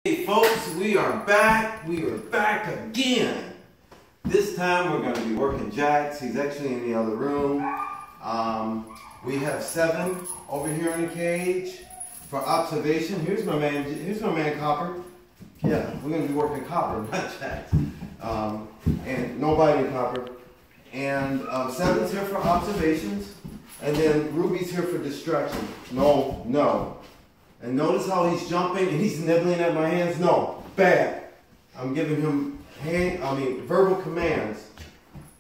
Hey folks, we are back. We are back again. This time we're going to be working Jax. He's actually in the other room. We have 7 over here in the cage for observation. Here's my man Copper. Yeah, we're going to be working Copper, not Jax. And no biting Copper. And 7's here for observations. And then Ruby's here for distraction. No. And notice how he's jumping and he's nibbling at my hands. No, bad. I'm giving him verbal commands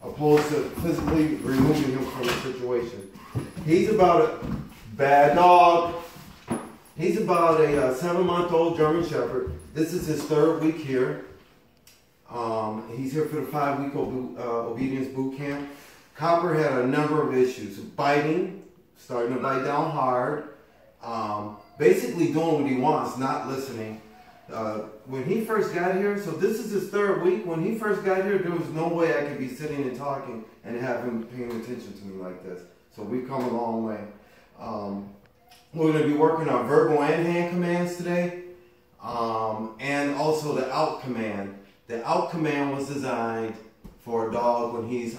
opposed to physically removing him from the situation. He's about a bad dog. He's about a 7-month-old German Shepherd. This is his 3rd week here. He's here for the 5-week obedience boot camp. Copper had a number of issues. Biting, starting to bite down hard. Basically doing what he wants, not listening. When he first got here, so this is his 3rd week. When he first got here, there was no way I could be sitting and talking and have him paying attention to me like this. So we've come a long way. We're going to be working on verbal and hand commands today. And also the out command. The out command was designed for a dog when he's,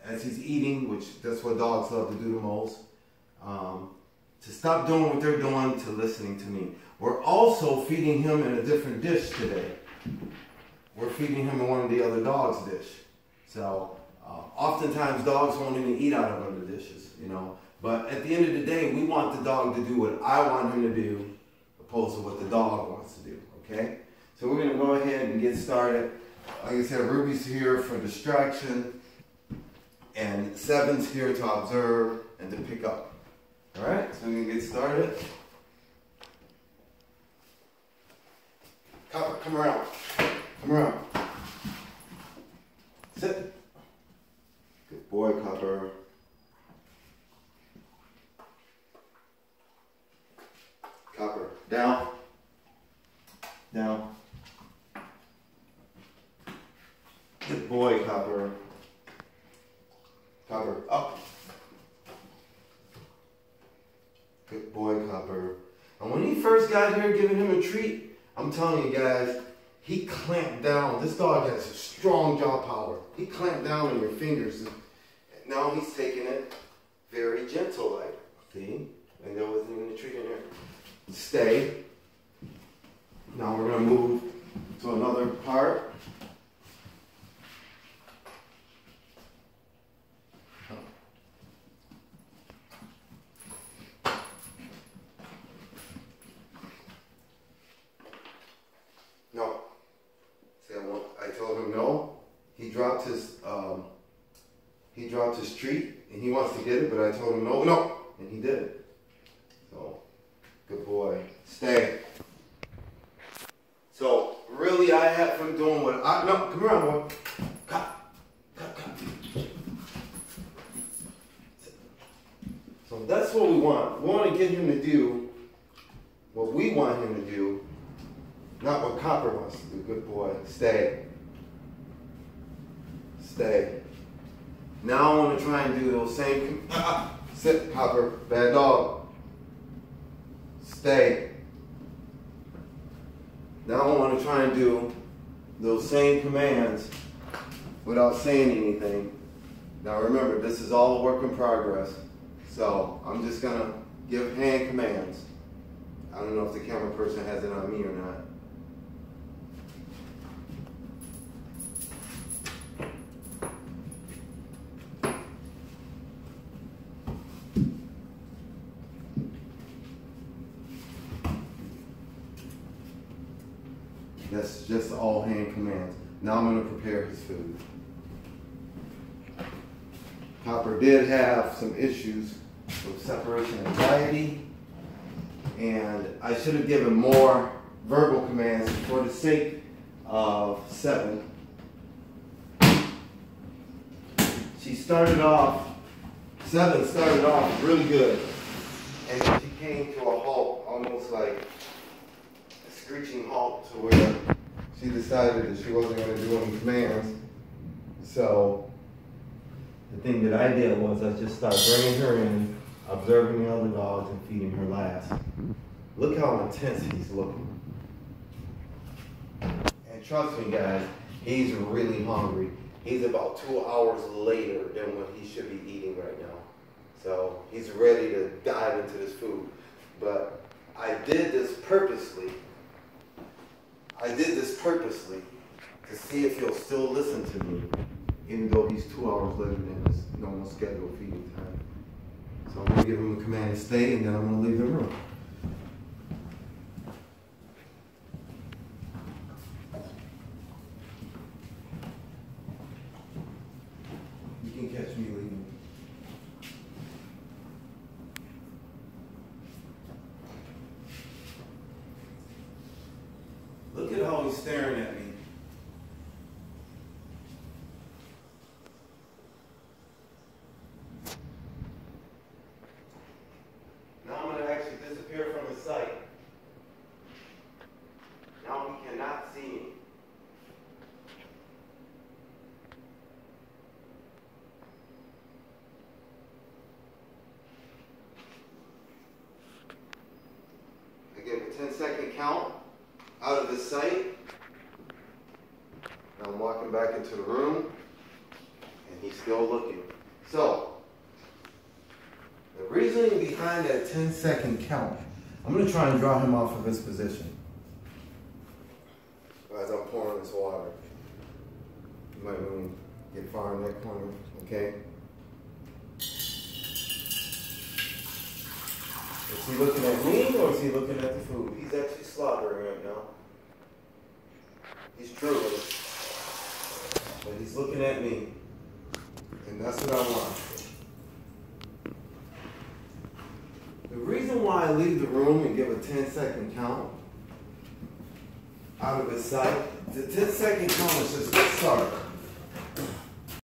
as he's eating, which that's what dogs love to do the most. To stop doing what they're doing, to listening to me. We're also feeding him in a different dish today. We're feeding him in one of the other dogs' dish. So oftentimes dogs won't even eat out of other dishes, you know. But at the end of the day, we want the dog to do what I want him to do, opposed to what the dog wants to do, okay? So we're gonna go ahead and get started. Like I said, Ruby's here for distraction, and 7's here to observe and to pick up. All right, so we're gonna get started. Copper, come around. Come around. Sit. Good boy, Copper. Copper, down. Down. Good boy, Copper. Copper, up. Good boy, Copper. And when he first got here, giving him a treat, I'm telling you guys, he clamped down. This dog has a strong jaw power. He clamped down on your fingers. And now he's taking it very gentle, like, see? And there wasn't even a treat in there. Stay. Now we're going to move to another part. No. See, I told him no. He dropped his treat and he wants to get it, but I told him no, and he did it. So, good boy. Stay. So, really, I have him doing what no, come around, boy. Come. So that's what we want. We want to get him to do what we want him to do. Not what Copper wants to do. Good boy. Stay. Stay. Now I want to try and do those same... Sit, Copper. Bad dog. Stay. Now I want to try and do those same commands without saying anything. Now remember, this is all a work in progress. So I'm just going to give hand commands. I don't know if the camera person has it on me or not. That's just all hand commands. Now I'm going to prepare his food. Copper did have some issues with separation anxiety, and I should have given more verbal commands for the sake of 7. She started off, 7 started off really good, and she came to a halt, almost like screeching halt, to where she decided that she wasn't going to do any commands. So the thing that I did was I just started bringing her in, observing the other dogs, and feeding her last. Look how intense he's looking. And trust me, guys, he's really hungry. He's about 2 hours later than what he should be eating right now. So he's ready to dive into this food. But I did this purposely. To see if he'll still listen to me, even though he's 2 hours later than his normal scheduled feeding time. So I'm going to give him a command to stay, and then I'm going to leave the room. You can catch me leaving. Look at how he's staring at me. Now I'm going to actually disappear from his sight. Now he cannot see me. I give a 10-second count out of his sight. Now I'm walking back into the room, and he's still looking. So, the reasoning behind that 10-second count, I'm going to try and draw him off of his position as I'm pouring this water. You might want to get far in that corner, okay? Is he looking at me, or is he looking at the food? He's actually slobbering right now. He's drooling, but he's looking at me, and that's what I want. The reason why I leave the room and give a 10-second count out of his sight, the 10-second count is just a start.